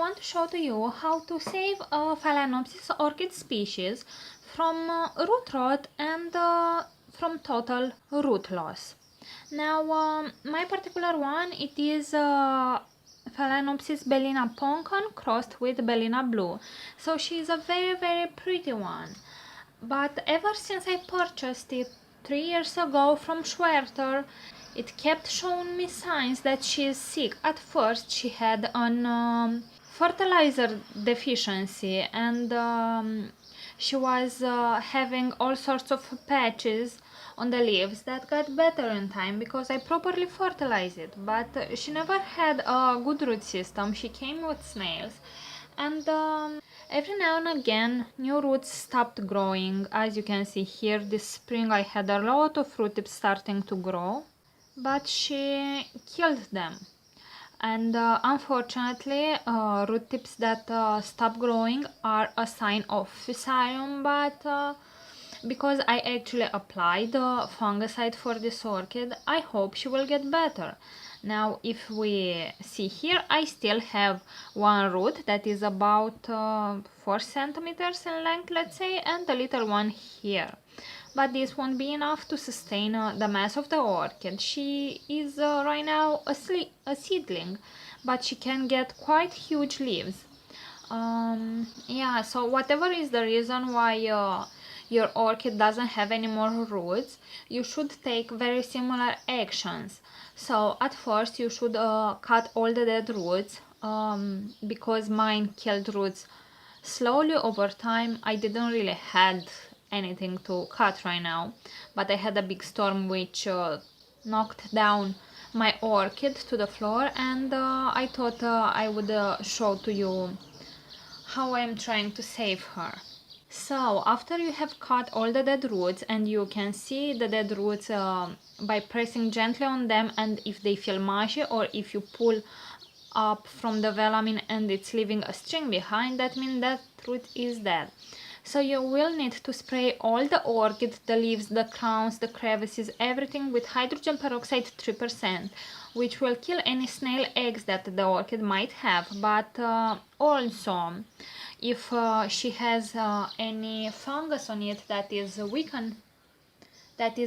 want to show to you how to save a Phalaenopsis orchid species from root rot and from total root loss. Now, my particular one, it is Phalaenopsis bellina poncon crossed with bellina blue. So she is a very pretty one. But ever since I purchased it 3 years ago from Schwerter, it kept showing me signs that she is sick. At first she had an fertilizer deficiency, and she was having all sorts of patches on the leaves that got better in time because I properly fertilized it. But she never had a good root system. She came with snails, and every now and again new roots stopped growing. As you can see here, this spring I had a lot of root tips starting to grow, but she killed them. And unfortunately, root tips that stop growing are a sign of fusarium, but because I actually applied the fungicide for this orchid, I hope she will get better. Now, if we see here, I still have one root that is about 4 centimeters in length, let's say, and a little one here. But this won't be enough to sustain the mass of the orchid. She is right now a seedling, but she can get quite huge leaves. Yeah, so whatever is the reason why your orchid doesn't have any more roots, you should take very similar actions. So at first you should cut all the dead roots, because mine killed roots slowly over time. I didn't really had anything to cut right now, but I had a big storm which knocked down my orchid to the floor, and I thought I would show to you how I'm trying to save her. So after you have cut all the dead roots, and you can see the dead roots by pressing gently on them, and if they feel mushy or if you pull up from the velamin and it's leaving a string behind, that means that root is dead. So you will need to spray all the orchid, the leaves, the crowns, the crevices, everything with hydrogen peroxide 3%, which will kill any snail eggs that the orchid might have. But also, if she has any fungus on it that is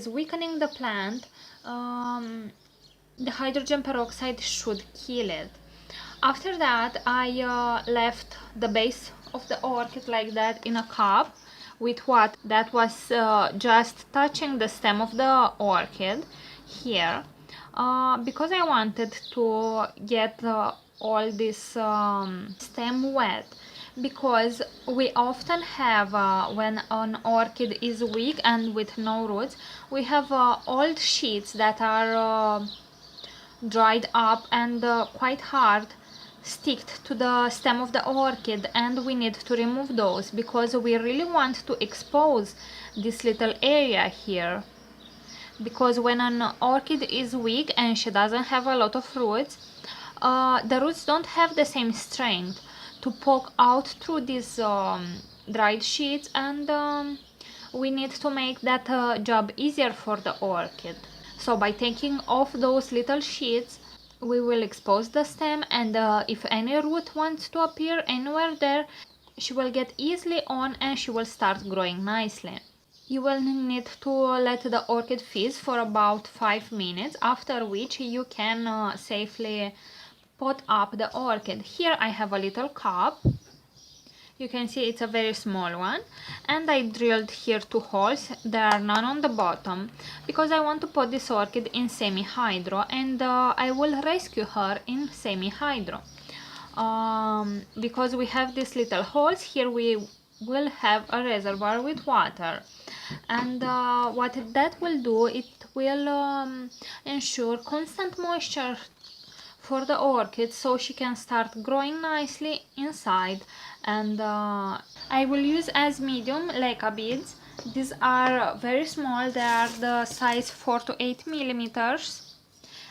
weakening the plant, the hydrogen peroxide should kill it. After that, I left the base of the orchid like that in a cup with water that was just touching the stem of the orchid here, because I wanted to get all this stem wet, because we often have when an orchid is weak and with no roots, we have old sheets that are dried up and quite hard sticked to the stem of the orchid, and we need to remove those because we really want to expose this little area here. Because when an orchid is weak and she doesn't have a lot of roots, the roots don't have the same strength to poke out through these dried sheets, and we need to make that job easier for the orchid. So by taking off those little sheets, we will expose the stem, and if any root wants to appear anywhere there, she will get easily on and she will start growing nicely. You will need to let the orchid fizz for about 5 minutes, after which you can safely pot up the orchid. Here I have a little cup. You can see it's a very small one, and I drilled here 2 holes. There are none on the bottom because I want to put this orchid in semi-hydro, and I will rescue her in semi-hydro. Because we have these little holes here, we will have a reservoir with water, and what that will do, it will ensure constant moisture for the orchid so she can start growing nicely inside. And I will use as medium Leca beads. These are very small, they are the size 4 to 8 millimeters,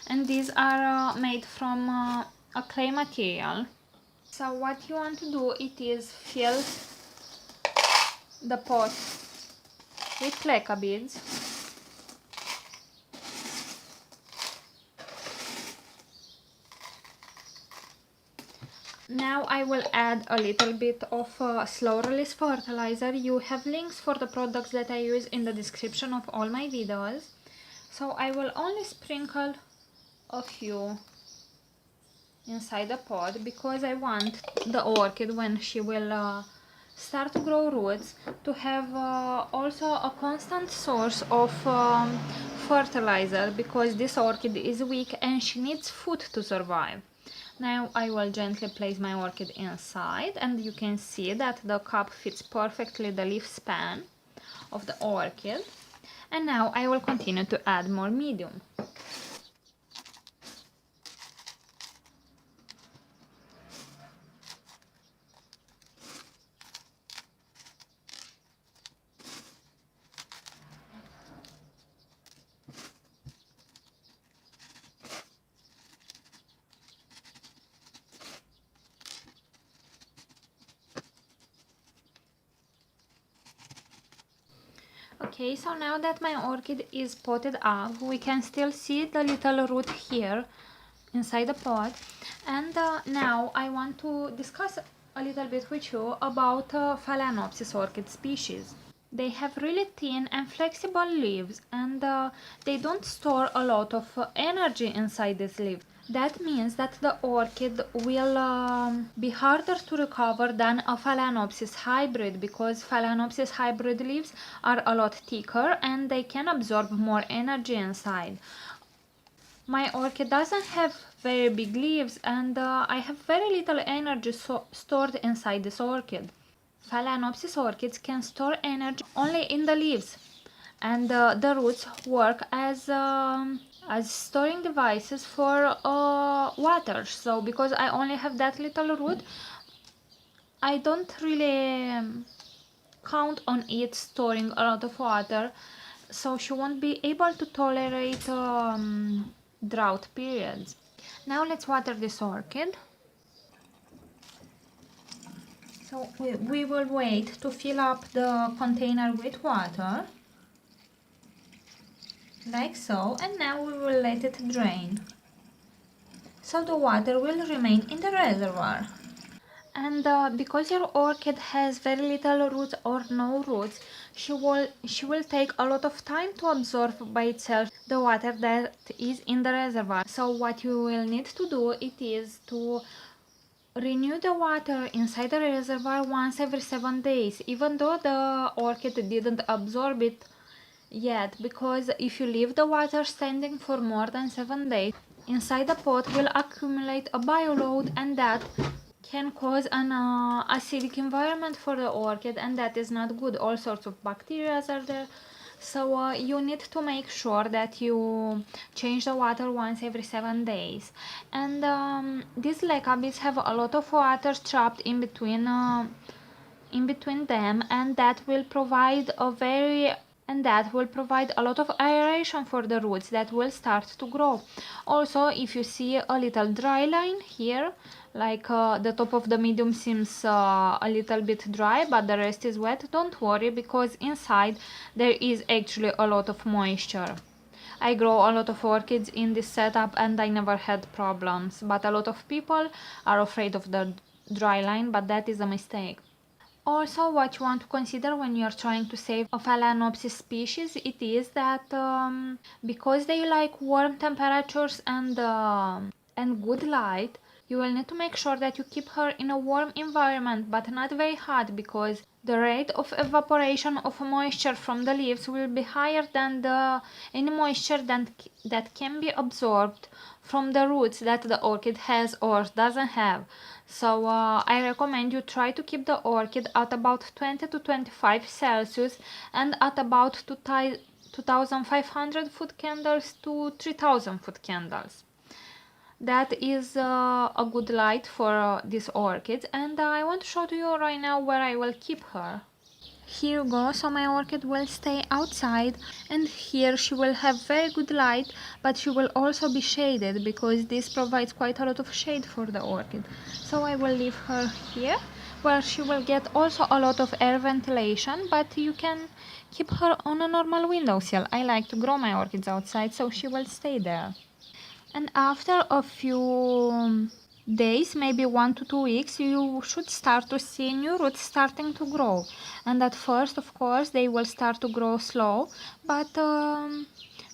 and these are made from a clay material. So what you want to do, it is fill the pot with Leca beads. Now I will add a little bit of slow release fertilizer. You have links for the products that I use in the description of all my videos. So I will only sprinkle a few inside the pot because I want the orchid, when she will start to grow roots, to have also a constant source of fertilizer, because this orchid is weak and she needs food to survive. Now I will gently place my orchid inside, and you can see that the cup fits perfectly the leaf span of the orchid. And now I will continue to add more medium. Okay, so now that my orchid is potted up, we can still see the little root here inside the pot. And now I want to discuss a little bit with you about Phalaenopsis orchid species. They have really thin and flexible leaves, and they don't store a lot of energy inside these leaves. That means that the orchid will be harder to recover than a Phalaenopsis hybrid, because Phalaenopsis hybrid leaves are a lot thicker and they can absorb more energy inside. My orchid doesn't have very big leaves, and I have very little energy stored inside this orchid. Phalaenopsis orchids can store energy only in the leaves, and the roots work as storing devices for water. So because I only have that little root, I don't really count on it storing a lot of water, so she won't be able to tolerate drought periods. Now let's water this orchid. So we will wait to fill up the container with water, like so, and now we will let it drain. So the water will remain in the reservoir. And because your orchid has very little roots or no roots, she will take a lot of time to absorb by itself the water that is in the reservoir. So what you will need to do, it is to renew the water inside the reservoir once every 7 days, even though the orchid didn't absorb it yet, because if you leave the water standing for more than 7 days, inside the pot will accumulate a bioload, and that can cause an acidic environment for the orchid, and that is not good. All sorts of bacteria are there. So you need to make sure that you change the water once every 7 days. And these Leca beads have a lot of water trapped in between them, and that will provide a lot of aeration for the roots that will start to grow. Also, if you see a little dry line here, like the top of the medium seems a little bit dry but the rest is wet, don't worry, because inside there is actually a lot of moisture. I grow a lot of orchids in this setup and I never had problems, but a lot of people are afraid of the dry line, but that is a mistake. Also, what you want to consider when you're trying to save a Phalaenopsis species, it is that because they like warm temperatures and good light, you will need to make sure that you keep her in a warm environment, but not very hot, because the rate of evaporation of moisture from the leaves will be higher than any moisture that can be absorbed from the roots that the orchid has or doesn't have. So I recommend you try to keep the orchid at about 20 to 25 Celsius and at about 2500 foot candles to 3000 foot candles. That is a good light for this orchid, and I want to show to you right now where I will keep her. Here you go. So my orchid will stay outside, and here she will have very good light, but she will also be shaded because this provides quite a lot of shade for the orchid. So I will leave her here where she will get also a lot of air ventilation, but you can keep her on a normal windowsill. I like to grow my orchids outside, so she will stay there. And after a few days, maybe 1 to 2 weeks, you should start to see new roots starting to grow. And at first, of course, they will start to grow slow, but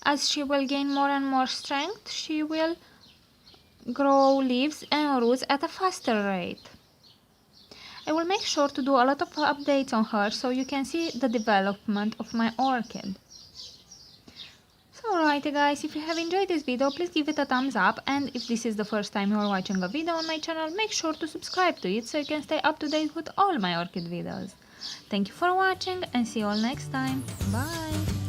as she will gain more and more strength, she will grow leaves and roots at a faster rate. I will make sure to do a lot of updates on her so you can see the development of my orchid. So alrighty guys, if you have enjoyed this video, please give it a thumbs up, and if this is the first time you are watching a video on my channel, make sure to subscribe to it so you can stay up to date with all my orchid videos. Thank you for watching and see you all next time. Bye!